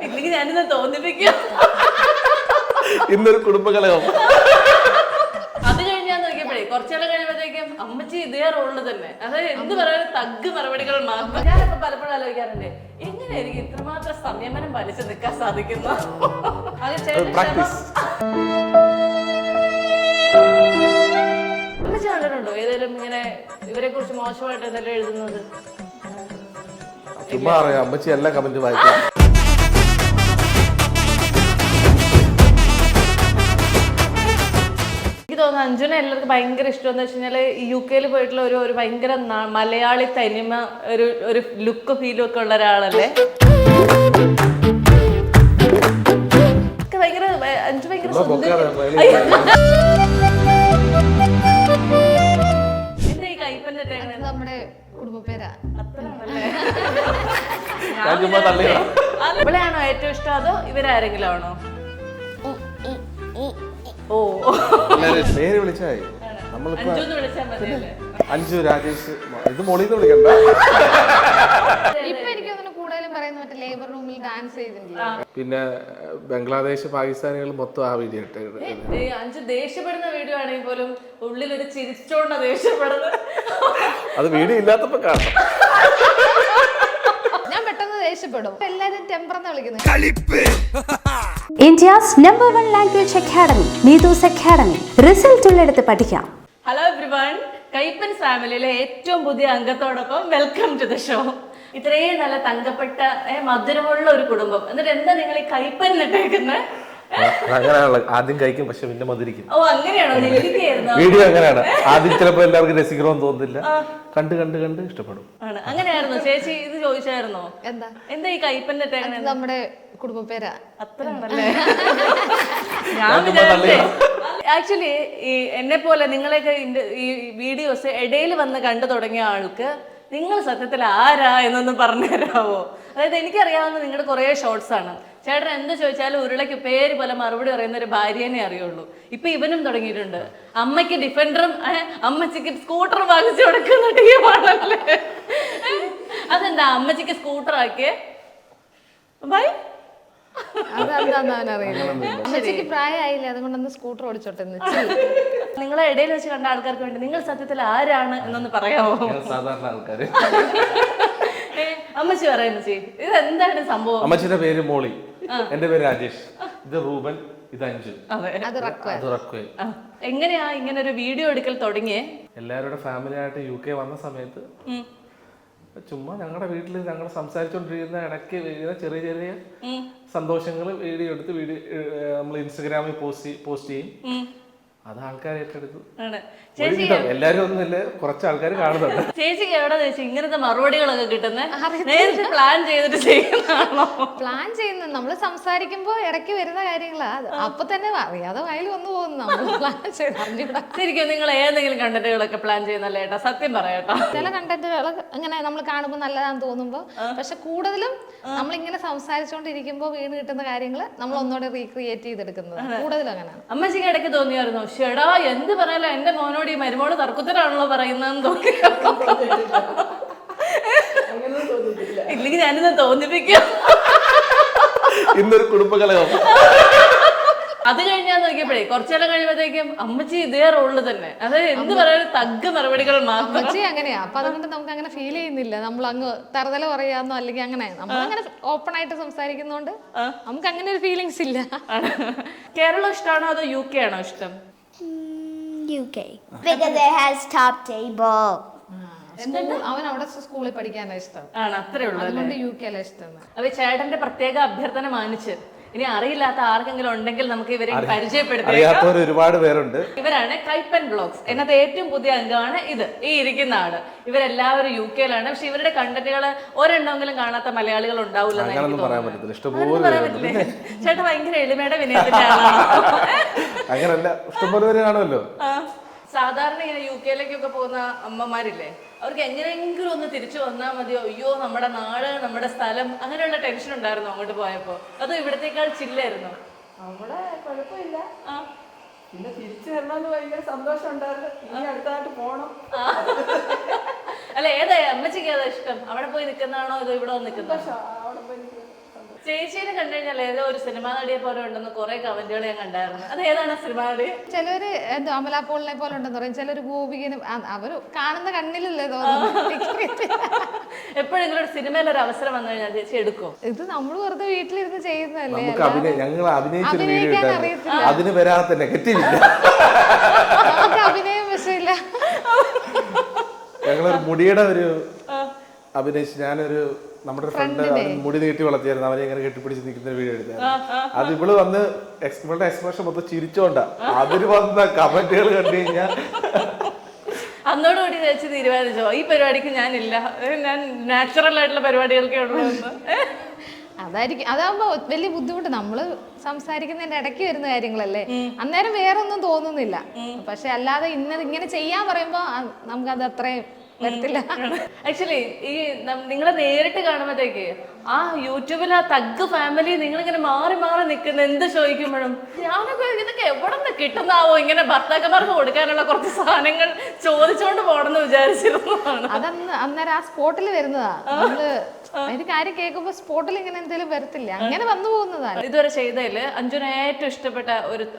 ഇല്ലെങ്കിൽ ഞാനിന്ന് തോന്നിപ്പിക്കാം. ഇന്നൊരു കുടുംബകലകം. അത് കഴിഞ്ഞാൽ നോക്കിയപ്പോഴേ കുറച്ചാൾ കഴിയുമ്പോഴത്തേക്കും അമ്മച്ചി ഇതേ റോളിൽ തന്നെ, അതായത് എന്ത് പറയാനും തഗ് മറുപടികൾ മാത്രം. ഞാനപ്പോ പലപ്പോഴും ആലോചിക്കാറുണ്ട്, എങ്ങനെയായിരിക്കും ഇത്രമാത്രം സംയമനം പാലിച്ച് നിൽക്കാൻ സാധിക്കുന്നു. അമ്മച്ചി കണ്ടിട്ടുണ്ടോ ഏതെങ്കിലും ഇങ്ങനെ ഇവരെ കുറിച്ച് മോശമായിട്ട് എന്തെങ്കിലും എഴുതുന്നത്? ചുമ്മാ അറിയാം, അമ്മച്ചി എല്ലാ കമന്റ് വായിക്കും. എനിക്ക് തോന്നുന്നു അഞ്ജുനെ എല്ലാവർക്കും ഭയങ്കര ഇഷ്ടമെന്ന് വെച്ച് കഴിഞ്ഞാൽ ഈ UK പോയിട്ടുള്ള ഒരു ഭയങ്കര മലയാളി തനിമ, ഒരു ലുക്ക് ഫീലും ഒക്കെ ഉള്ള ഒരാളല്ലേ. ഭയങ്കര അഞ്ജു ഭയങ്കര എന്താ ഈ കൈപ്പന്റെ നമ്മുടെ കുടുംബ പേരാ. ഇവളെയാണോ ഏറ്റവും ഇഷ്ടം അതോ ഇവരാരെങ്കിലും ആണോ? ഓ, പേര് വിളിച്ചായി നമ്മളിപ്പോ അഞ്ജുന്ന് വിളിച്ചാൽ മതിയല്ലേ? അഞ്ജു, രാജേഷ്, ഇത് മോളിന്ന് വിളിക്കണ്ട. ഇപ്പൊ എനിക്ക് കൂടുതലും പറയുന്ന മറ്റേ ലേബർ റൂമിൽ ഡാൻസ് ചെയ്തിട്ടില്ല. പിന്നെ ബംഗ്ലാദേശ് പാകിസ്ഥാനികൾ മൊത്തം ആ വീഡിയോ ഇട്ട്. അഞ്ജു ദേഷ്യപ്പെടുന്ന വീഡിയോ ആണെങ്കിൽ പോലും ഉള്ളിൽ ഒരു ചിരിച്ചോണ്ട ദേഷ്യപ്പെടുന്നത്. അത് വീഡിയോ ഇല്ലാത്തപ്പോ കാണാം. ഞാൻ പെട്ടെന്ന് ദേഷ്യപ്പെടും. എല്ലാരും ടെമ്പറെന്ന് വിളിക്കുന്നത്. India's #1 language academy, Needus Academy. Result ഉള്ളിടത്ത് പഠിക്കാം. ഹലോ എവ്രിവൺ, കൈപ്പൻസ് ഫാമിലിയിലെ ഏറ്റവും പുതിയ അംഗത്തോടൊപ്പം വെൽക്കം ടു ദ ഷോ. ഇത്രയും നല്ല തങ്കപ്പെട്ട മധുരമുള്ള ഒരു കുടുംബം, എന്നിട്ട് എന്താ നിങ്ങൾ ഈ കൈപ്പൻ ഇട്ടേക്കുന്നത്? അങ്ങനെയാണല്ലോ, ആദ്യം കഴിക്കും പക്ഷെ പിന്നെ മധുരിക്കും. ഓ അങ്ങനെയാണോ? വീഡിയോ അങ്ങനെയാണ്. ആദ്യം ചിലപ്പോ എല്ലാവർക്കും രസിക്കണമെന്ന് തോന്നുന്നില്ല, കണ്ട് കണ്ട് കണ്ട് ഇഷ്ടപ്പെടും. ആണ് അങ്ങനെയായിരുന്നു. ചേച്ചി ഇത് ചോദിച്ചായിരുന്നോ എന്താ ഈ കൈപ്പൻ ഇട്ടേക്കുന്നത്? നമ്മുടെ കുടുംബ പേരാ. അത്രയാണല്ലേ? ഞാൻ വിചാരിച്ചേ ആക്ച്വലി ഈ എന്നെ പോലെ നിങ്ങളെയൊക്കെ ഈ വീഡിയോസ് ഇടയിൽ വന്ന് കണ്ടു തുടങ്ങിയ ആൾക്ക് നിങ്ങൾ സത്യത്തിൽ ആരാ എന്നൊന്ന് പറഞ്ഞു തരാമോ? അതായത് എനിക്കറിയാവുന്ന നിങ്ങളുടെ കുറേ ഷോർട്സ് ആണ്. ചേട്ടൻ എന്ത് ചോദിച്ചാലും ഉരുളയ്ക്ക് പേര് പോലെ മറുപടി പറയുന്ന ഒരു ഭാര്യനെ അറിയുള്ളൂ. ഇപ്പൊ ഇവനും തുടങ്ങിയിട്ടുണ്ട്. അമ്മയ്ക്ക് ഡിഫൻഡറും അമ്മച്ചിക്ക് സ്കൂട്ടറും വാങ്ങിച്ചു കൊടുക്കുന്ന ടീമാണല്ലേ. അതെന്താ അമ്മച്ചിക്ക് സ്കൂട്ടർ ആക്കിയേ? ബൈ, അതെന്താന്ന് അറിയില്ല. അമ്മച്ചിക്ക് പ്രായമായില്ലേ, അതുകൊണ്ടൊന്ന് സ്കൂട്ടർ ഓടിച്ചോട്ടെ. നിങ്ങളെ ഇടയിൽ വെച്ച് കണ്ട ആൾക്കാർക്ക് വേണ്ടി നിങ്ങൾ സത്യത്തിൽ ആരാണ് എന്നൊന്ന് പറയാമോ? സാധാരണ ആൾക്കാര്. അമ്മച്ചി പറയുന്നു, ഇത് എന്താണ് സംഭവം? അമ്മച്ചിയുടെ പേര് മോളി, എന്റെ പേര് രാജേഷ്, ഇത് റൂബൻ, ഇത് അഞ്ജു, അത് റക്വേ. എങ്ങനെയാ ഇങ്ങനെ ഒരു വീഡിയോ എടുക്കൽ തുടങ്ങിയേ? എല്ലാവരുടെ ഫാമിലി ആയിട്ട് UK വന്ന സമയത്ത് ചുമ്മാ ഞങ്ങളുടെ വീട്ടിൽ ഞങ്ങൾ സംസാരിച്ചോണ്ടിരിക്കുന്ന ഇടയ്ക്ക് ചെറിയ ചെറിയ സന്തോഷങ്ങൾ വീഡിയോ എടുത്ത് നമ്മൾ ഇൻസ്റ്റഗ്രാമിൽ പോസ്റ്റ് ചെയ്യും. അത് ആൾക്കാർ ഏറ്റെടുത്തു. എല്ലാരും ഒന്നുമില്ല, കുറച്ച് ആൾക്കാർ കാണുന്നുണ്ട്. ചേച്ചിക്ക് എവിടെ ചേച്ചി ഇങ്ങനത്തെ മറുപടികളൊക്കെ കിട്ടുന്നത്? നേരത്തെ പ്ലാൻ ചെയ്തിട്ട് ചെയ്യുന്നതാണോ? പ്ലാൻ ചെയ്യുന്നത് നമ്മള് സംസാരിക്കുമ്പോ ഇടയ്ക്ക് വരുന്ന കാര്യങ്ങളാ. അപ്പൊ തന്നെ അറിയാതെ വയൽ വന്നു പോകുന്നു. നമ്മൾ പ്ലാൻ ചെയ്ത് ശരിക്കും നിങ്ങൾ ഏതെങ്കിലും കണ്ടന്റുകളൊക്കെ പ്ലാൻ ചെയ്യുന്നല്ലേ ഏട്ടാ? സത്യം പറയാട്ടോ, ചില കണ്ടന്റുകൾ ഇങ്ങനെ നമ്മൾ കാണുമ്പോൾ നല്ലതാന്ന് തോന്നുമ്പോ, പക്ഷെ കൂടുതലും നമ്മളിങ്ങനെ സംസാരിച്ചോണ്ടിരിക്കുമ്പോ വീണ് കിട്ടുന്ന കാര്യങ്ങള് നമ്മൾ ഒന്നുകൂടെ റീക്രിയേറ്റ് ചെയ്തെടുക്കുന്നത് കൂടുതലും അങ്ങനെയാണ്. അമ്മച്ചിക്ക് ഇടയ്ക്ക് തോന്നിയായിരുന്നു, ഷെടാ എന്ത് പറയാലോ എന്റെ മോനോട് ഈ മരുമോള് തർക്കുത്തരാണല്ലോ പറയുന്നതെന്ന് തോന്നി? ഇല്ലെങ്കിൽ ഞാനിന്ന് തോന്നിപ്പിക്കാം. ഇന്നൊരു കുടുംബകലകം. അത് കഴിഞ്ഞാൽ നോക്കിയപ്പോഴേ കുറച്ചെല്ലാം കഴിയുമ്പോഴത്തേക്കും അമ്മച്ചി ഇതേ റോളിൽ തന്നെ, അതായത് എന്ത് പറയാനും തഗ് മറുപടികൾ മാത്രം. അമ്മച്ചി അങ്ങനെയാ. അപ്പൊ അതുകൊണ്ട് നമുക്ക് അങ്ങനെ ഫീൽ ചെയ്യുന്നില്ല നമ്മൾ അങ്ങ് തറുതല പറയാന്നോ അല്ലെങ്കിൽ അങ്ങനെ. നമ്മൾ അങ്ങനെ ഓപ്പൺ ആയിട്ട് സംസാരിക്കുന്നോണ്ട് നമുക്ക് അങ്ങനെ ഒരു ഫീലിങ്സ് ഇല്ല. കേരളം ഇഷ്ടമാണോ അതോ UK ആണോ ഇഷ്ടം? UK because it has top table. അവൻ അവിടെ സ്കൂളിൽ പഠിക്കാനാ ഇഷ്ടം. ആണ്, അത്രേ ഉള്ളൂ. അതുകൊണ്ട് UK അല്ല ഇഷ്ടം. അപ്പൊ ചേട്ടന്റെ പ്രത്യേക അഭ്യർത്ഥന മാനിച്ച് ഇനി അറിയില്ലാത്ത ആർക്കെങ്കിലും ഉണ്ടെങ്കിൽ നമുക്ക് ഇവരെ പരിചയപ്പെടുത്താം. ഒരുപാട് പേരുണ്ട്. ഇവരാണ് കൈപ്പൻ വ്ലോഗ്സ്. എന്നത്തെ ഏറ്റവും പുതിയ അംഗമാണ് ഇത്, ഈ ഇരിക്കുന്ന ആള്. ഇവരെല്ലാവരും UK പക്ഷെ ഇവരുടെ കണ്ടന്റുകൾ ഒരെണ്ണമെങ്കിലും കാണാത്ത മലയാളികൾ ഉണ്ടാവില്ല. ചേട്ടാ ഭയങ്കര എളിമയുടെ വിനയത്തിന്റെ ആളാണ്. അങ്ങനല്ല, ഇഷ്ടംപോലെ പേര് കാണുമല്ലോ. സാധാരണ ഇങ്ങനെ UK പോകുന്ന അമ്മമാരില്ലേ, അവർക്ക് എങ്ങനെയെങ്കിലും ഒന്ന് തിരിച്ചു വന്നാൽ മതിയോ, അയ്യോ നമ്മുടെ നാട് നമ്മുടെ സ്ഥലം, അങ്ങനെയുള്ള ടെൻഷൻ ഉണ്ടായിരുന്നു അങ്ങോട്ട് പോയപ്പോ? അതോ ഇവിടത്തേക്കാൾ ചില്ലായിരുന്നു? അവിടെ കുഴപ്പമില്ല. പിന്നെ തിരിച്ചു വരണമെന്ന് ഭയങ്കര സന്തോഷം ഉണ്ടായിരുന്നു. ഇനി അടുത്തായിട്ട് പോണം. അല്ല ഏതാ അമ്മച്ചിക്ക് ഏതാ ഇഷ്ടം? അവിടെ പോയി നിൽക്കുന്നതാണോ അതോ ഇവിടെ വന്ന് നിൽക്കുന്നതാണോ? ചേച്ചീനെ കണ്ടു കഴിഞ്ഞാൽ ഏതോ ഒരു സിനിമാ നടിയെ പോലെ ഉണ്ടെന്ന് കുറെ കമന്റുകൾ ഞാൻ കണ്ടായിരുന്നു. അത് ഏതാണ് സിനിമാ നടി? ചിലര് എന്തോ അമലാപോളിനെ പോലെ ഉണ്ടെന്ന് പറയും, ചിലര് ഗോപികനും. അവര് കാണുന്ന കണ്ണിലല്ലേ തോന്നുന്നു. എപ്പോഴെങ്കിലും ഒരു സിനിമയിൽ ഒരു അവസരം വന്നു കഴിഞ്ഞാൽ ചേച്ചി എടുക്കും? ഇത് നമ്മൾ വെറുതെ വീട്ടിലിരുന്ന് ചെയ്യുന്നതല്ലേ. ഞങ്ങൾ അഭിനയിച്ചൊരു വീഡിയോ അഭിനയിക്കാൻ ഉണ്ടായിരുന്നു, അറിയത്തില്ല. അതിന് വരാത്ത നെഗറ്റീവ് ഇല്ല. നമുക്ക് അഭിനയം വിഷയമില്ല. ഞങ്ങളൊരു മുടിയുടെ ഒരു അഭിനയിച്ച്, ഞാനൊരു നമ്മുടെ ഫ്രണ്ട് മുടി നീട്ടി വളർത്തിയായിരുന്നു, അവനെ ഇങ്ങനെ കെട്ടിപ്പിടിച്ച് നിൽക്കുന്ന വീഡിയോ എടുത്തായിരുന്നു. അത് ഇവള് വന്ന് ഇവളുടെ എക്സ്പ്രഷൻ മൊത്തം ചിരിച്ചോണ്ടാ. അതിന് വന്ന കമന്റുകൾ കണ്ടു കഴിഞ്ഞാൽ അന്നോടുകൂടി ചേച്ചി തീരുമാനിച്ചോ ഈ പരിപാടിക്ക് ഞാനില്ല, ഞാൻ നാച്ചുറൽ ആയിട്ടുള്ള പരിപാടികൾക്കേ ഉള്ളൂ എന്ന്? അതായിരിക്കും. അതാകുമ്പോ വലിയ ബുദ്ധിമുട്ട്. നമ്മള് സംസാരിക്കുന്നതിന്റെ ഇടയ്ക്ക് വരുന്ന കാര്യങ്ങളല്ലേ, അന്നേരം വേറെ ഒന്നും തോന്നുന്നില്ല. പക്ഷെ അല്ലാതെ ഇങ്ങനെ ചെയ്യാൻ പറയുമ്പോ നമുക്കത് അത്രയും വരത്തില്ല. ആക്ച്വലി ഈ നിങ്ങളെ നേരിട്ട് കാണുമ്പോഴത്തേക്ക് ആ യൂട്യൂബിൽ ആ തഗ് ഫാമിലി നിങ്ങളിങ്ങനെ മാറി മാറി നിൽക്കുന്ന എന്ത് ചോദിക്കുമ്പോഴും ഞാനൊക്കെ ഇതൊക്കെ എവിടെ നിന്ന് കിട്ടുന്നാവോ, ഇങ്ങനെ ഭർത്താക്കന്മാർക്ക് കൊടുക്കാനുള്ള കുറച്ച് സാധനങ്ങൾ ചോദിച്ചോണ്ട് പോണെന്ന് വിചാരിച്ചിരുന്നു. അന്നേരം ആ സ്പോട്ടിൽ വരുന്നതാ. നമ്മള് ഒരു കാര്യം കേൾക്കുമ്പോ സ്പോട്ടിൽ ഇങ്ങനെ എന്തെങ്കിലും വരത്തില്ല, അങ്ങനെ വന്നു പോകുന്നതാണ്. ഇതുവരെ ചെയ്തതില് അഞ്ജുന് ഏറ്റവും ഇഷ്ടപ്പെട്ട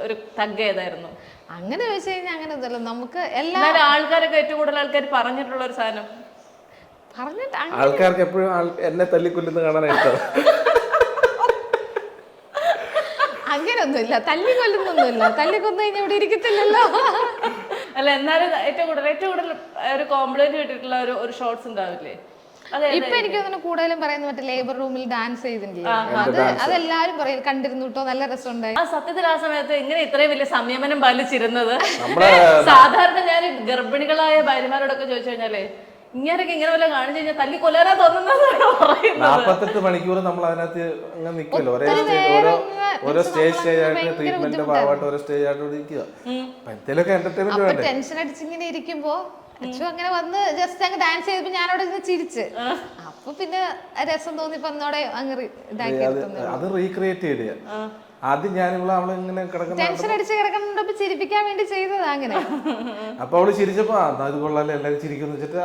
ഒരു തഗ് ഏതായിരുന്നു? അങ്ങനെ ചോദിച്ചു കഴിഞ്ഞാൽ അങ്ങനെ ഒന്നുമല്ല. നമുക്ക് ആൾക്കാരൊക്കെ ഏറ്റവും കൂടുതൽ ആൾക്കാർ പറഞ്ഞിട്ടുള്ള ഒരു സാധനം പറഞ്ഞിട്ട് ആൾക്കാർക്ക് എപ്പോഴും എന്നെ തല്ലിക്കൊല്ലുന്ന കാണാനായിട്ട് അങ്ങനെയൊന്നുമില്ല, തല്ലിക്കൊല്ലുന്നൊന്നുമില്ല. തല്ലിക്കൊന്നു കഴിഞ്ഞാൽ ഇവിടെ ഇരിക്കത്തില്ലല്ലോ. അല്ല എന്നാലും ഏറ്റവും കൂടുതൽ ഒരു കോംപ്ലിമെന്റ് കിട്ടിയിട്ടുള്ള ഒരു ഷോർട്സ് ഉണ്ടാവില്ലേ? ഇപ്പൊ എനിക്ക് തോന്നുന്നു കൂടുതലും പറയുന്നത് മറ്റേ ലേബർ റൂമിൽ ഡാൻസ് ചെയ്തിട്ടില്ലേ, അതെല്ലാരും പറയും കണ്ടിരുന്നു കേട്ടോ, നല്ല രസമുണ്ടായി. ആ സത്യത്തിൽ ആ സമയത്ത് എങ്ങനെ ഇത്രയും വലിയ സംയമനം പാലിച്ചിരുന്നത്? സാധാരണ ഞാൻ ഗർഭിണികളായ ഭാര്യമാരോടൊക്കെ ചോദിച്ചു കഴിഞ്ഞാലേ ഇങ്ങനെയൊക്കെ ഇങ്ങനെ വല്ല കാണിച്ചു കഴിഞ്ഞാൽ തല്ലി കൊല്ലാനാ തോന്നുന്നത്. 48 മണിക്കൂർ നമ്മൾ അതിനകത്ത് അങ്ങനെ നിൽക്കുമല്ലോ, ഓരോ സ്റ്റേജ് ആയിട്ട് ട്രീറ്റ്മെന്റിന്റെ ഭാഗമായിട്ട് ഓരോ സ്റ്റേജ് ആയിട്ട് ഇരിക്കുക. എന്തെങ്കിലുമൊക്കെ എന്റർടൈൻമെന്റ് വേണ്ടേ. ടെൻഷൻ അടിച്ച് ഇങ്ങനെ ഇരിക്കുമ്പോ അച്ഛൻ അങ്ങനെ വന്ന് ജസ്റ്റ് അങ്ങ് ഡാൻസ് ചെയ്തപ്പോ ഞാനവിടെ ഇരുന്ന് ചിരിച്ച്, അപ്പൊ പിന്നെ രസം തോന്നിപ്പോ എന്നോടെ അങ്ങ് ഇതാക്കി എടുത്തു. അത് റീക്രിയേറ്റ് ചെയ്ത ആദ്യം ഞാൻ അവളിങ്ങനെ കിടക്കുന്ന ടെൻഷൻ അടിച്ച് കിടക്കുന്നുണ്ടപ്പോ ചിരിപ്പിക്കാൻ വേണ്ടി ചെയ്തതാ അങ്ങനെ. അപ്പൊ അവള് ചിരിച്ചപ്പോ അത് കൊള്ളാല്ലേ എല്ലാവരും ചിരിക്കുന്നു വെച്ചിട്ട്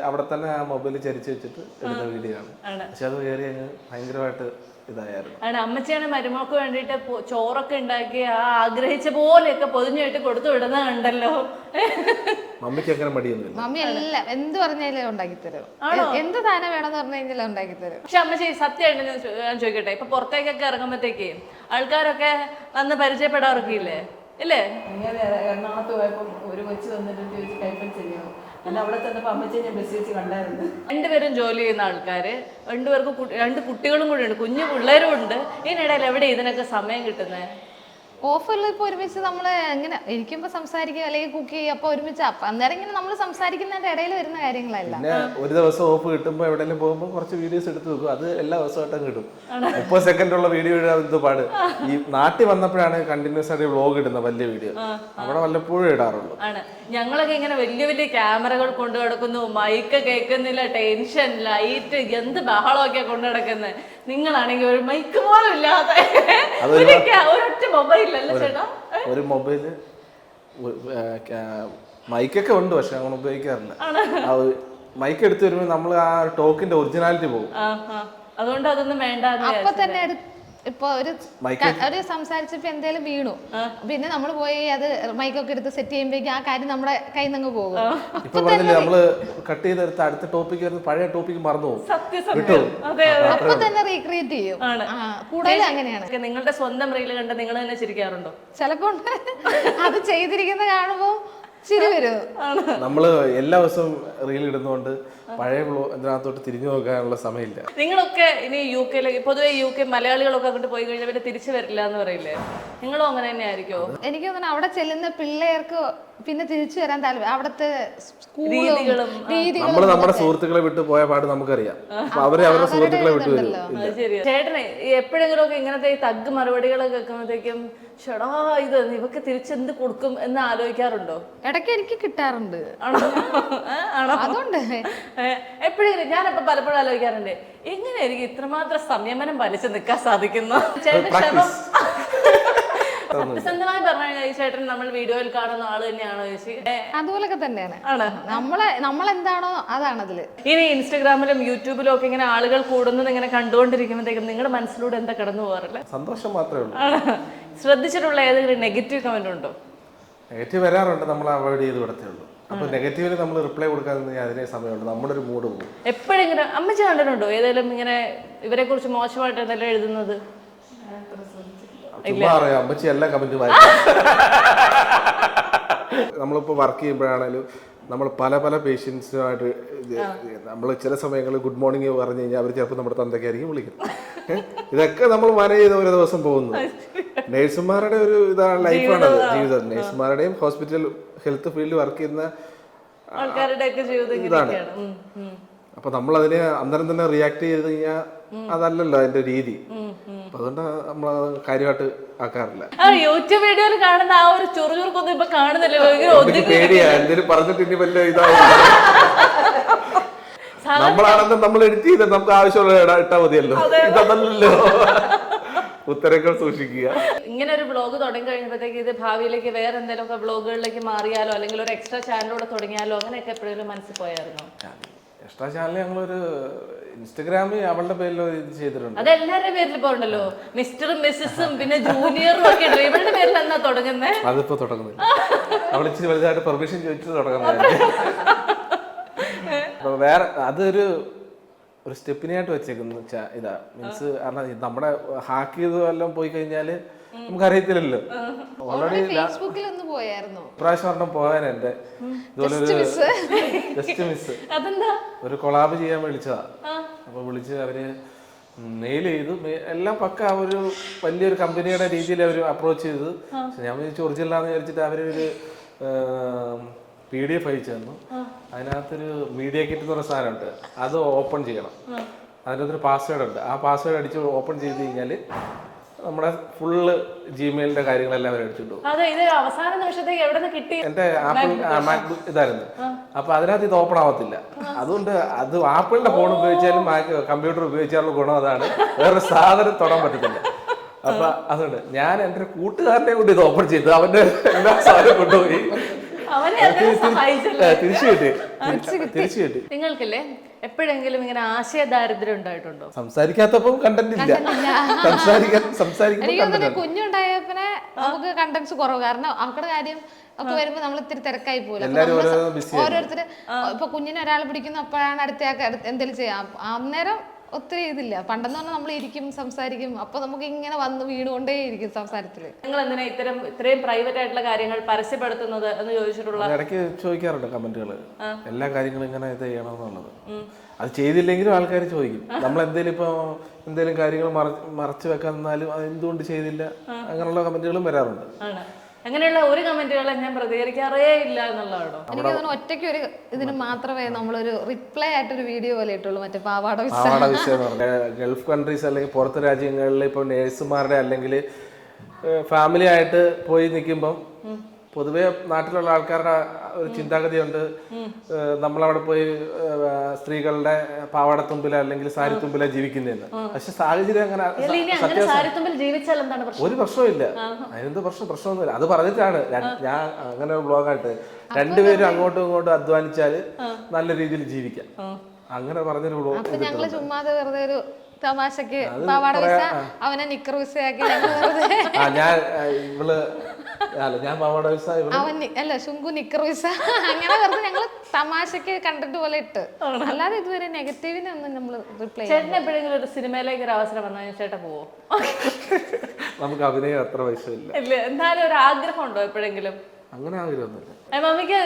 അവിടെ തന്നെ ആ മൊബൈൽ ചരിച്ച് വെച്ചിട്ട് എടുത്ത വീഡിയോ ആണ്. പക്ഷെ അത് കയറി അങ്ങ് ഭയങ്കരമായിട്ട് ഇതായിരുന്നു. അമ്മച്ചിയാണ് മരുമോക്ക് വേണ്ടിട്ട് ചോറൊക്കെ ഉണ്ടാക്കി ആ ആഗ്രഹിച്ച പോലെയൊക്കെ പൊതിഞ്ഞിട്ട് കൊടുത്തു വിടുന്ന കണ്ടല്ലോ. മമ്മിക്ക് അങ്ങനെ മടിയൊന്നുമില്ല. മമ്മി എല്ലാം എന്ത് പറഞ്ഞാലും ഉണ്ടാക്കി തരും, എന്ത് സാധനം വേണമെന്ന് പറഞ്ഞു കഴിഞ്ഞാൽ ഉണ്ടാക്കി തരും. പക്ഷെ അമ്മച്ചി സത്യമായിട്ട് ഞാൻ ചോദിക്കട്ടെ, ഇപ്പൊ പുറത്തേക്കൊക്കെ ഇറങ്ങുമ്പോഴത്തേക്ക് ആൾക്കാരൊക്കെ വന്ന് പരിചയപ്പെടാറൊക്കെ ഇല്ലേ? ഇല്ലേ? എറണാകുളത്ത് പോയപ്പോ ഒരു കൊച്ചു വന്നിട്ട് ചോദിച്ചു കൈപ്പൻ ശരിയാവും. അല്ല അവിടെ ചെന്നപ്പോ അമ്മച്ചിയെ ഞാൻ ബസ് വെച്ച് കണ്ടായിരുന്നു. രണ്ടുപേരും ജോലി ചെയ്യുന്ന ആൾക്കാര്, രണ്ടുപേർക്കും 2 കുട്ടികളും കൂടി ഉണ്ട്, കുഞ്ഞു പിള്ളേരും ഉണ്ട്. ഇതിനിടയിൽ എവിടെ ഇതിനൊക്കെ സമയം കിട്ടുന്നത്? ഓഫറിൽ ഇപ്പൊ ഒരുമിച്ച് നമ്മള് ഇങ്ങനെ ഇരിക്കുമ്പോ സംസാരിക്കുക അല്ലെങ്കിൽ കുക്ക് ചെയ്യുക, അപ്പൊ ഒരുമിച്ച് അന്നേരം ഇങ്ങനെ നമ്മൾ സംസാരിക്കുന്നതിന്റെ ഇടയിൽ വരുന്ന കാര്യങ്ങളല്ല. പിന്നെ ഒരു ദിവസം ഓഫ് കിട്ടുമ്പോ എവിടെയെങ്കിലും പോകുമ്പോ കുറച്ച് വീഡിയോസ് എടുത്ത് വെക്കും, അത് എല്ലാ ദിവസമായിട്ടും കിട്ടും. 30 സെക്കൻഡ് ഉള്ള വീഡിയോ ഇടാൻ പാട്. ഈ നാട്ടിൽ വന്നപ്പോഴാണ് കണ്ടിന്യൂസ് ആയിട്ട് വ്ളോഗ് ഇടുന്ന വലിയ വീഡിയോ, അവിടെ വല്ലപ്പോഴും ഇടാറുള്ളൂ. ആണ് ഞങ്ങളൊക്കെ ഇങ്ങനെ വലിയ വലിയ ക്യാമറകൾ കൊണ്ടു നടക്കുന്നു, മൈക്ക് കേൾക്കുന്നില്ല, ടെൻഷൻ, ലൈറ്റ്, എന്ത് ബഹളമൊക്കെ കൊണ്ടു നടക്കുന്നത്. നിങ്ങളാണെങ്കിൽ ഒരു മൈക്ക് പോലും ഇല്ലാതെ ഒരൊറ്റ മൊബൈൽ അല്ല ചേട്ടാ. ഒരു മൊബൈല് മൈക്കൊക്കെ ഉണ്ട്, പക്ഷെ അങ്ങനെ ഉപയോഗിക്കാറില്ല. മൈക്ക് എടുത്ത് വരുമ്പോൾ നമ്മൾ ആ ടോക്കിന്റെ ഒറിജിനാലിറ്റി പോകും. അതുകൊണ്ട് അതൊന്നും വേണ്ട. അപ്പൊ തന്നെ ഇപ്പൊ ഒരു സംസാരിച്ചപ്പോ എന്തേലും വീണു, പിന്നെ നമ്മൾ പോയി അത് മൈക്കൊക്കെ എടുത്ത് സെറ്റ് ചെയ്യുമ്പോഴേക്കും ആ കാര്യം നമ്മുടെ കയ്യിൽ നിന്ന് പോകും. ഇപ്പൊ പറഞ്ഞില്ലേ നമ്മള് കട്ട് ചെയ്തെടുത്ത് അടുത്ത ടോപ്പിക് വരുന്ന പഴയ ടോപ്പിക്ക് മറന്നു പോകും. അപ്പൊ തന്നെ റീക്രിയേറ്റ് ചെയ്യും. കൂടുതൽ അങ്ങനെയാണ്. നിങ്ങളുടെ സ്വന്തം റീല് കണ്ട് നിങ്ങൾ തന്നെ ചിരിക്കാറുണ്ടോ? ചിലപ്പോ അത് ചെയ്തിരിക്കുന്ന കാണുമ്പോ ചിരി വരും. നമ്മള് എല്ലാ ദിവസവും റീൽ ഇടുന്നോണ്ട് പഴയ ഇതിനകത്തോട്ട് തിരിഞ്ഞു നോക്കാനുള്ള സമയമില്ല. നിങ്ങളൊക്കെ ഇനി UK പൊതുവെ UK മലയാളികളൊക്കെ അങ്ങോട്ട് പോയി കഴിഞ്ഞാൽ പിന്നെ തിരിച്ചു വരില്ല എന്ന് പറയില്ലേ? നിങ്ങളും അങ്ങനെ തന്നെ ആയിരിക്കോ? എനിക്ക് തോന്നുന്നു അവിടെ ചെല്ലുന്ന പിള്ളേർക്ക് പിന്നെ തിരിച്ചു വരാൻ താല്പര്യം. അവിടുത്തെ രീതികളും നമ്മള് നമ്മുടെ സുഹൃത്തുക്കളെ വിട്ടു പോയ പാട് നമുക്കറിയാം, അവരെ അവരുടെ സുഹൃത്തുക്കളെ വിട്ടു വരും. ചേട്ടനെ എപ്പോഴെങ്കിലും ഒക്കെ ഇങ്ങനത്തെ തഗ് മറുപടികളൊക്കെ കേൾക്കുമ്പോഴത്തേക്കും ഷടാ ഇത് ഇവക്ക് തിരിച്ചെന്ത് കൊടുക്കും എന്ന് ആലോചിക്കാറുണ്ടോ? ഇടയ്ക്ക് എനിക്ക് കിട്ടാറുണ്ട്. അതുകൊണ്ട് എപ്പോഴെങ്കിലും ഞാനപ്പോ പലപ്പോഴും ആലോചിക്കാറുണ്ട്, എങ്ങനെ എനിക്ക് ഇത്രമാത്രം സംയമനം പാലിച്ച് നിൽക്കാൻ സാധിക്കുന്നു? ചേട്ടൻ ക്ഷമ സത്യസന്ധമായി പറഞ്ഞ ഈ ചേട്ടൻ നമ്മൾ വീഡിയോയിൽ കാണുന്ന ആള് തന്നെയാണോ ചേച്ചി? അതുപോലൊക്കെ തന്നെയാണ്. ആണ്. നമ്മളെന്താണോ അതാണ് അതില്. ഇനി ഇൻസ്റ്റഗ്രാമിലും യൂട്യൂബിലും ഒക്കെ ഇങ്ങനെ ആളുകൾ കൂടുന്നത് ഇങ്ങനെ കണ്ടുകൊണ്ടിരിക്കുമ്പോഴത്തേക്കും നിങ്ങളുടെ മനസ്സിലൂടെ എന്താ കടന്നു പോകാറില്ല? സന്തോഷം മാത്രമേ ഉള്ളൂ. ആണ്. ശ്രദ്ധിച്ചിട്ടുള്ള ഏതെങ്കിലും നെഗറ്റീവ് കമന്റ് ഉണ്ടോ? നെഗറ്റീവ് വരാറുണ്ട്, നമ്മൾ അവോയ്ഡ് ചെയ്ത് വിടത്തേ ഉള്ളൂ. അപ്പൊ നെഗറ്റീവിന് നമ്മൾ റിപ്ലൈ കൊടുക്കാൻ അതിനെ സമയമുണ്ട്, നമ്മുടെ ഒരു മൂഡ് പോകും. എപ്പോഴെങ്കിലും അമ്മച്ചി കണ്ടിട്ടുണ്ടോ ഏതെങ്കിലും ഇങ്ങനെ ഇവരെ കുറിച്ച് മോശമായിട്ട് എന്തെല്ലാം എഴുതുന്നത്? ചുമ്മാ അറിയാം, അമ്മച്ചി എല്ലാ കമന്റും വായിക്കും. നമ്മളിപ്പോൾ വർക്ക് ചെയ്യുമ്പോഴാണേലും നമ്മൾ പല പല പേഷ്യൻസുമായിട്ട് നമ്മൾ ചില സമയങ്ങളിൽ ഗുഡ് മോർണിംഗ് പറഞ്ഞു കഴിഞ്ഞാൽ അവർ ചിലപ്പോൾ നമ്മുടെ തന്തയ്ക്കായിരിക്കും വിളിക്കുന്നത്. ഇതൊക്കെ നമ്മൾ മാനേജ് ചെയ്ത ഓരോ ദിവസം പോകുന്നു. നേഴ്സുമാരുടെ ഒരു ഇതാണ്, ലൈഫാണത്, ജീവിതം. നേഴ്സുമാരുടെയും ഹോസ്പിറ്റൽ ഹെൽത്ത് ഫീൽഡിൽ വർക്ക് ചെയ്യുന്ന ഇതാണ്. അപ്പൊ നമ്മൾ അതിനെ അന്നേരം തന്നെ റിയാക്ട് ചെയ്ത് കഴിഞ്ഞാൽ അതല്ലല്ലോ അതിന്റെ രീതി. അപ്പൊ അതുകൊണ്ട് നമ്മൾ കാര്യമായിട്ട് ആക്കാറില്ല. യൂട്യൂബ് വീഡിയോയിൽ കാണുന്ന ആ ഒരു ചുറുചുറുക്കൊന്നും ഇപ്പൊ കാണുന്നില്ലല്ലോ. പേടിയാ എന്തെങ്കിലും പറഞ്ഞിട്ട് ഇനി വല്ല ഇതാവും. നമ്മളാണെന്ന് നമ്മൾ എഡിറ്റ് ചെയ്ത് നമുക്ക് ആവശ്യമുള്ള ഇട്ടാ മതിയല്ലോ. ഇതല്ലല്ലോ. ഉത്തരങ്ങൾ സൂക്ഷിക്കുക. ഇങ്ങനെ ഒരു ബ്ലോഗ് തുടങ്ങി കഴിഞ്ഞപ്പോഴത്തേക്ക് ഇത് ഭാവിയിലേക്ക് വേറെ എന്തെങ്കിലുമൊക്കെ ബ്ലോഗുകളിലേക്ക് മാറിയാലോ അല്ലെങ്കിൽ ഒരു എക്സ്ട്രാ ചാനലൂടെ തുടങ്ങിയാലോ അങ്ങനെയൊക്കെ എപ്പോഴും മനസ്സിൽ പോയായിരുന്നോ? എക്സ്ട്രാ ചാനൽ ഞങ്ങളൊരു ഇൻസ്റ്റഗ്രാമിൽ അവളുടെ പേരിലോ ഇത് ചെയ്തിട്ടുണ്ട്. അത് എല്ലാവരുടെ പേരിൽ പോകണ്ടല്ലോ, മിസ്റ്ററും മിസ്സസും പിന്നെ ജൂനിയറും ഒക്കെ ഉണ്ട്. ഇവളുടെ പേരിൽ എന്നാ തുടങ്ങുന്നേ? അതിപ്പോ തുടങ്ങുന്നില്ല, അവൾ ഇച്ചിരി വലുതായിട്ട് പെർമിഷൻ ചോദിച്ചിട്ട് തുടങ്ങുന്നത്. അപ്പൊ വേറെ അതൊരു സ്റ്റെപ്പിനായിട്ട് വെച്ചേക്കുന്ന ഇതാ മീൻസ് കാരണം നമ്മുടെ ഹാക്ക് ചെയ്ത് വല്ലതും പോയി കഴിഞ്ഞാല് നമുക്കറിയത്തില്ലല്ലോ. ഓൾറെഡി ഇപ്രാവശ്യം ഒരെണ്ണം പോകാൻ എന്റെ ഇതുപോലെ ഒരു ജസ്റ്റ് മിസ് ഒരു കൊളാബ് ചെയ്യാൻ വിളിച്ചതാ. അപ്പൊ വിളിച്ച് അവര് മെയിൽ ചെയ്തു, എല്ലാം പക്ക ഒരു വലിയൊരു കമ്പനിയുടെ രീതിയിൽ അവർ അപ്രോച്ച് ചെയ്തു. ഞാൻ വിചാരിച്ചു ഒറിജിനലാന്ന് വിചാരിച്ചിട്ട് അവരൊരു PDF അയച്ചു തന്നു. അതിനകത്തൊരു മീഡിയ കിറ്റ് എന്ന് പറഞ്ഞ സാധനമുണ്ട്, അത് ഓപ്പൺ ചെയ്യണം. അതിനകത്തൊരു പാസ്വേഡ് ഉണ്ട്, ആ പാസ്വേഡ് അടിച്ച് ഓപ്പൺ ചെയ്ത് കഴിഞ്ഞാൽ നമ്മുടെ ഫുള്ള് ജിമെയിലിന്റെ കാര്യങ്ങളെല്ലാം അവർ എടുത്തിട്ടു. എന്റെ ആപ്പിൾ മാക്ബുക്ക് ഇതായിരുന്നു. അപ്പൊ അതിനകത്ത് ഇത് ഓപ്പൺ ആവത്തില്ല. അതുകൊണ്ട് അത് ആപ്പിളിന്റെ ഫോൺ ഉപയോഗിച്ചാലും കമ്പ്യൂട്ടർ ഉപയോഗിച്ചാലുള്ള ഗുണം അതാണ്, വേറെ സാധനം തൊടാൻ പറ്റത്തില്ല. അപ്പൊ അതുകൊണ്ട് ഞാൻ എന്റെ കൂട്ടുകാരനെ കൊണ്ട് ഇത് ഓപ്പൺ ചെയ്തു, അവന്റെ എല്ലാ സാധനം കൊണ്ടുപോയി തിരിച്ചു കിട്ടി. നിങ്ങൾക്കില്ലേ എപ്പോഴെങ്കിലും ഇങ്ങനെ ആശയദാരിദ്ര്യം ഉണ്ടായിട്ടുണ്ടോ? സംസാരിക്കാത്തപ്പോ കണ്ടന്റ് ഇല്ല, സംസാരിക്കുമ്പോ കുഞ്ഞുണ്ടായപ്പോ നമുക്ക് കണ്ടന്റ്സ് കുറവ്. കാരണം അവരുടെ കാര്യം ഒക്കെ വരുമ്പോ നമ്മൾ ഇത്തിരി തിരക്കായി പോലെ ഓരോരുത്തര് ഇപ്പൊ കുഞ്ഞിനെ ഒരാൾ പിടിക്കുന്നു, അപ്പോഴാണ് അടുത്തയാൾക്ക് എന്തെങ്കിലും ചെയ്യാം. അന്നേരം ഒത്തിരി ഇതില്ല. പണ്ടെന്ന് പറഞ്ഞാൽ നമ്മൾ ഇരിക്കും, സംസാരിക്കും, അപ്പൊ നമുക്ക് ഇങ്ങനെ വന്ന് വീണുകൊണ്ടേയിരിക്കും സംസാരത്തില്. നിങ്ങൾ എന്തിനാ ഇത്രയും പ്രൈവറ്റ് ആയിട്ടുള്ള കാര്യങ്ങൾ പരസ്യപ്പെടുത്തുന്നത് എന്ന് ചോദിച്ചിട്ടുള്ള ഇടയ്ക്ക് ചോദിക്കാറുണ്ട് കമന്റുകള്, എല്ലാ കാര്യങ്ങളും ഇങ്ങനെ ഇത് ചെയ്യണമെന്നുള്ളത്. അത് ചെയ്തില്ലെങ്കിലും ആൾക്കാർ ചോദിക്കും. നമ്മൾ എന്തെങ്കിലും കാര്യങ്ങൾ മറച്ചു വെക്കാൻ നിന്നാലും അത് എന്തുകൊണ്ട് ചെയ്തില്ല, അങ്ങനെയുള്ള കമന്റുകളും വരാറുണ്ട്. അങ്ങനെയുള്ള ഒരു കമന്റുകളെ ഞാൻ പ്രതികരിക്കാറേ ഇല്ല എന്നുള്ളതാണോ? എനിക്ക് തോന്നുന്നു ഒറ്റയ്ക്ക് ഒരു ഇതിന് മാത്രമേ നമ്മളൊരു റിപ്ലൈ ആയിട്ടൊരു വീഡിയോ പോലെ ഇട്ടുള്ളൂ. മറ്റേ പാവാട വിഷയം എന്ന് പറഞ്ഞാൽ ഗൾഫ് കൺട്രീസ് അല്ലെങ്കിൽ പുറത്ത് രാജ്യങ്ങളിൽ ഇപ്പോൾ നേഴ്സുമാരുടെ അല്ലെങ്കിൽ ഫാമിലി ആയിട്ട് പോയി നിൽക്കുമ്പം പൊതുവെ നാട്ടിലുള്ള ആൾക്കാരുടെ ഒരു ചിന്താഗതിയുണ്ട്, നമ്മളവിടെ പോയി സ്ത്രീകളുടെ പാവാടത്തുമ്പില അല്ലെങ്കിൽ സാരിത്തുമ്പില ജീവിക്കുന്നതെന്ന്. പക്ഷെ സാഹചര്യം അങ്ങനെ ഒരു പ്രശ്നമില്ല, അതിനെന്ത് പ്രശ്നമൊന്നുമില്ല. അത് പറഞ്ഞിട്ടാണ് ഞാൻ അങ്ങനെ ഒരു ബ്ലോഗായിട്ട് രണ്ടുപേരും അങ്ങോട്ടും ഇങ്ങോട്ടും അധ്വാനിച്ചാല് നല്ല രീതിയിൽ ജീവിക്കാം, അങ്ങനെ പറഞ്ഞൊരു ബ്ലോഗ്. ഞങ്ങള് ചുമ്മാതെ വെറുതെ ഒരു തമാശക്ക് പാവാട വിസ അവനെ നിക്കർ വിസയാക്കി ഞാൻ പാവാട വിസ അവൻ അല്ല ശുങ്കു നിക്കർ വിസ അങ്ങനെ വെറുതെ ഞങ്ങള് തമാശക്ക് കണ്ടിട്ട് പോലെ ഇട്ട്. അല്ലാതെ ഇതുവരെ നെഗറ്റീവിനൊന്നും നമ്മൾ റിപ്ലൈ. ചേട്ടൻ എപ്പോഴെങ്കിലും ഒരു സിനിമയിലേക്ക് ഒരു അവസരം വന്നാൽ ചേട്ടൻ പോവോ? നമുക്ക് അഭിനയം അത്ര വയസ്സില്ല. എന്നാലും ഒരു ആഗ്രഹം ഉണ്ടോ എപ്പോഴെങ്കിലും? അങ്ങനെ ആഗ്രഹമൊന്നുമില്ല. മമ്മിക്ക്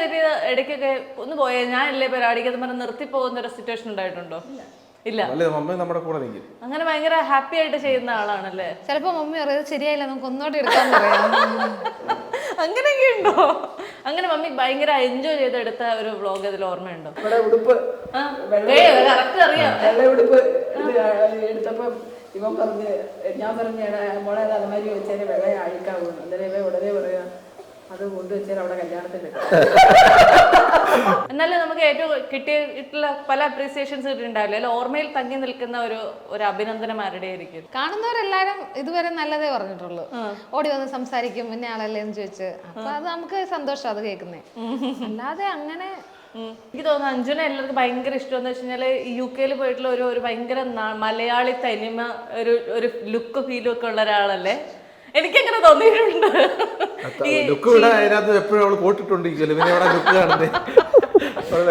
ഇടയ്ക്കൊക്കെ ഒന്ന് പോയേ ഞാൻ ഇല്ലേ പരിപാടിക്ക് പറഞ്ഞ് നിർത്തി പോകുന്ന ഒരു സിറ്റുവേഷൻ ഉണ്ടായിട്ടുണ്ടോ? ഇല്ല, മമ്മി നമ്മുടെ കൂടെ നിൽക്കും. അങ്ങനെ ഭയങ്കര ഹാപ്പി ആയിട്ട് ചെയ്യുന്ന ആളാണല്ലേ? ചിലപ്പോ മമ്മി പറയുന്നത് ശരിയായില്ല, നമുക്ക് ഒന്നോട്ട് എടുക്കാൻ പറയാം. അങ്ങനെയൊക്കെ ഉണ്ടോ? അങ്ങനെ മമ്മി ഭയങ്കര എൻജോയ് ചെയ്തെടുത്ത ഒരു വ്ലോഗ് അതിൽ ഓർമ്മയുണ്ടോ? ഉടുപ്പ് കറക്റ്റ് അറിയാം. വെള്ള ഉടുപ്പ് എടുത്തപ്പോ ഇവൻ പറഞ്ഞ്, ഞാൻ പറഞ്ഞ മോളെ അതേമാതിരി വെച്ചാൽ വെള്ള അഴിക്കാവുന്നു. അന്നേരം ഇവ ഉടനെ പറയാ അത് കൊണ്ടുവച്ചാൽ അവിടെ കല്യാണത്തിന് എന്നാലും നമുക്ക് ഏറ്റവും കിട്ടിയിട്ടുള്ള പല അപ്രീസിയേഷൻസ് കിട്ടിയിട്ടുണ്ടാവില്ല, അല്ല ഓർമ്മയിൽ തങ്ങി നിൽക്കുന്ന ഒരു അഭിനന്ദനം ആരുടെ ആയിരിക്കും? കാണുന്നവരെല്ലാരും ഇതുവരെ നല്ലതേ പറഞ്ഞിട്ടുള്ളൂ. ഓടി വന്ന് സംസാരിക്കും പിന്നെ ആളല്ലേ എന്ന് ചോദിച്ച്, അപ്പൊ അത് നമുക്ക് സന്തോഷം അത് കേൾക്കുന്നേ. അല്ലാതെ അങ്ങനെ എനിക്ക് തോന്നുന്നു അഞ്ജുനെ എല്ലാവർക്കും ഭയങ്കര ഇഷ്ടം എന്ന് വെച്ച് കഴിഞ്ഞാല് ഈ UK പോയിട്ടുള്ള ഒരു ഭയങ്കര മലയാളി തനിമ, ഒരു ലുക്ക് ഫീലും ഒക്കെ ഉള്ള ഒരാളല്ലേ. എനിക്കങ്ങനെ തോന്നിയിട്ടുണ്ട്. ലുക്ക് ഇവിടെ അതിനകത്ത് എപ്പോഴും അവള് പോട്ടിട്ടുണ്ടെങ്കിൽ ലുക്ക് കാണുന്നേ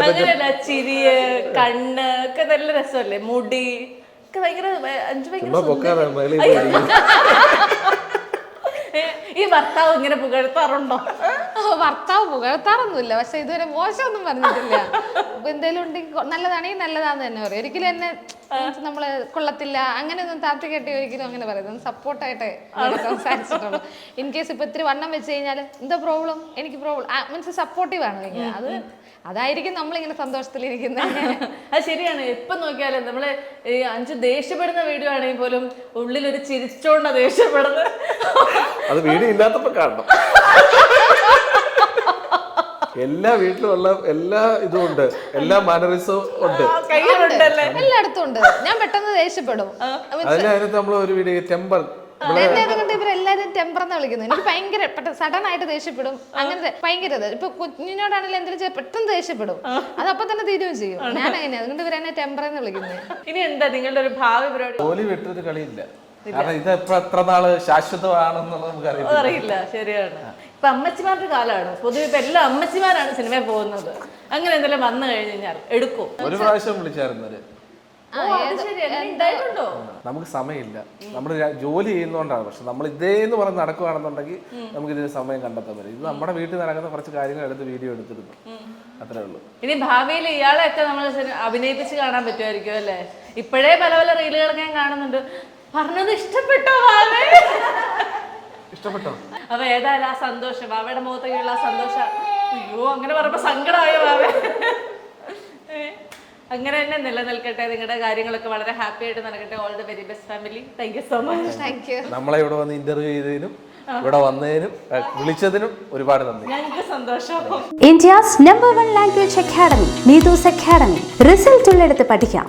അങ്ങനെയല്ല, ചിരിയ് കണ്ണ് ഒക്കെ നല്ല രസമല്ലേ, മുടി ഒക്കെ ഭയങ്കര അഞ്ചു ഈ ഭർത്താവ് ഇങ്ങനെ പുകഴ്ത്താറുണ്ടോ? ഭർത്താവ് പുകഴ്ത്താറൊന്നുമില്ല, പക്ഷെ ഇതുവരെ മോശമൊന്നും പറഞ്ഞിട്ടില്ല. അപ്പൊ എന്തെങ്കിലും ഉണ്ടെങ്കിൽ നല്ലതാണെങ്കിൽ നല്ലതാന്ന് തന്നെ പറയും. ഒരിക്കലും എന്നെ നമ്മള് കൊള്ളത്തില്ല അങ്ങനെയൊന്നും താത്തി കെട്ടി ഒരിക്കലും അങ്ങനെ പറയുന്നത് സപ്പോർട്ടായിട്ടേ സംസാരിച്ചിട്ടുള്ളൂ. ഇൻ കേസ് ഇപ്പൊ ഇത്തിരി വണ്ണം വെച്ച് കഴിഞ്ഞാൽ എന്താ പ്രോബ്ലം, എനിക്ക് പ്രോബ്ലം മീൻസ് സപ്പോർട്ടീവ് ആണ്. അത് അതായിരിക്കും നമ്മളിങ്ങനെ സന്തോഷത്തിലിരിക്കുന്നത്. അത് ശരിയാണ്. എപ്പം നോക്കിയാലും നമ്മള് ഈ അഞ്ചു ദേഷ്യപ്പെടുന്ന വീഡിയോ ആണെങ്കിൽ പോലും ഉള്ളിലൊരു ചിരിച്ചോണ്ട ദേഷ്യപ്പെടുന്നത്. അത് വീഡിയോ ഇല്ലാത്തപ്പോ കാണണം. എല്ലാ വീട്ടിലുള്ള എല്ലാ ഇതും ഉണ്ട്, എല്ലാ മാനറിസവും ഉണ്ട്, എല്ലായിടത്തും ഉണ്ട്. ഞാൻ പെട്ടെന്ന് ദേഷ്യപ്പെടും. അതിനകത്ത് നമ്മൾ ഒരു വീഡിയോ ടെമ്പർ ഇവരെല്ലാരും ടെമ്പറെന്ന് വിളിക്കുന്നത്. എനിക്ക് ഭയങ്കര സഡൻ ആയിട്ട് ദേഷ്യപ്പെടും. അങ്ങനത്തെ ഭയങ്കര ഇപ്പൊ കുഞ്ഞിനോടാണെങ്കിലും എന്തെങ്കിലും പെട്ടെന്ന് ദേഷ്യപ്പെടും. അതപ്പൊ തന്നെ തീരുകയും ചെയ്യും. ഞാൻ അങ്ങനെ അതുകൊണ്ട് ഇവരെന്നെ ടെമ്പറെന്ന് വിളിക്കുന്നത്. ഇനി എന്താ നിങ്ങളുടെ ഒരു ഭാവി പരിപാടി? ജോലി വിട്ടൊരു കളിയില്ല, കാരണം ഇത് എത്ര നാള് ശാശ്വതമാണെന്നുള്ളത് നമുക്ക് അറിയില്ല. ശരിയാണ്. ഇപ്പൊ അമ്മച്ചിമാരുടെ കാലമാണ്. പൊതുവെ ഇപ്പൊ എല്ലാ അമ്മച്ചിമാരാണ് സിനിമയിൽ പോകുന്നത്. അങ്ങനെ എന്തെങ്കിലും വന്നു കഴിഞ്ഞാൽ എടുക്കും. ഒരു പ്രാവശ്യം വിളിച്ചായിരുന്നത്. ഉണ്ടായിട്ടുണ്ടോ? നമുക്ക് സമയമില്ല, നമ്മൾ ജോലി ചെയ്യുന്നോണ്ടാണ്. പക്ഷെ നമ്മൾ ഇതേന്ന് പറഞ്ഞ് നടക്കുകയാണെന്നുണ്ടെങ്കിൽ നമുക്ക് ഇതിന് സമയം കണ്ടെത്താൻ പറ്റും. ഇത് നമ്മുടെ വീട്ടിൽ നടക്കുന്ന കുറച്ച് കാര്യങ്ങൾ എടുത്ത് വീഡിയോ എടുത്തിരുന്നു, അത്രേ ഉള്ളൂ. ഇനി ഭാവിയിൽ ഇയാളെയൊക്കെ നമ്മൾ അഭിനയിപ്പിച്ച് കാണാൻ പറ്റുമായിരിക്കും അല്ലേ? ഇപ്പോഴേ പല പല റീലുകളൊക്കെ ഞാൻ കാണുന്നുണ്ട്. പറഞ്ഞത് ഇഷ്ടപ്പെട്ടോ? ഇഷ്ടപ്പെട്ടോ? അപ്പൊ ഏതായാലും ആ സന്തോഷം, അവയുടെ മുഖത്തേക്കുള്ള ആ സന്തോഷം, അയ്യോ അങ്ങനെ പറയുമ്പോ സങ്കടമായോ ഭാവേ? അങ്ങനെ തന്നെ നിലനിൽക്കട്ടെ. നിങ്ങളുടെ കാര്യങ്ങളൊക്കെ വളരെ ഹാപ്പി ആയിട്ട് നടക്കട്ടെ. All the very best family. Thank you so much. Thank you. നമ്മളെ ഇവിടെ വന്ന് ഇന്റർവ്യൂ ചെയ്തതിനും ഇവിടെ വന്നതിനും വിളിച്ചതിനും ഒരുപാട് നന്ദി. ഞങ്ങൾക്ക് സന്തോഷം. India's #1 language academy, Needus Academy. Result ഉള്ളിടത്ത് പഠിക്കാം.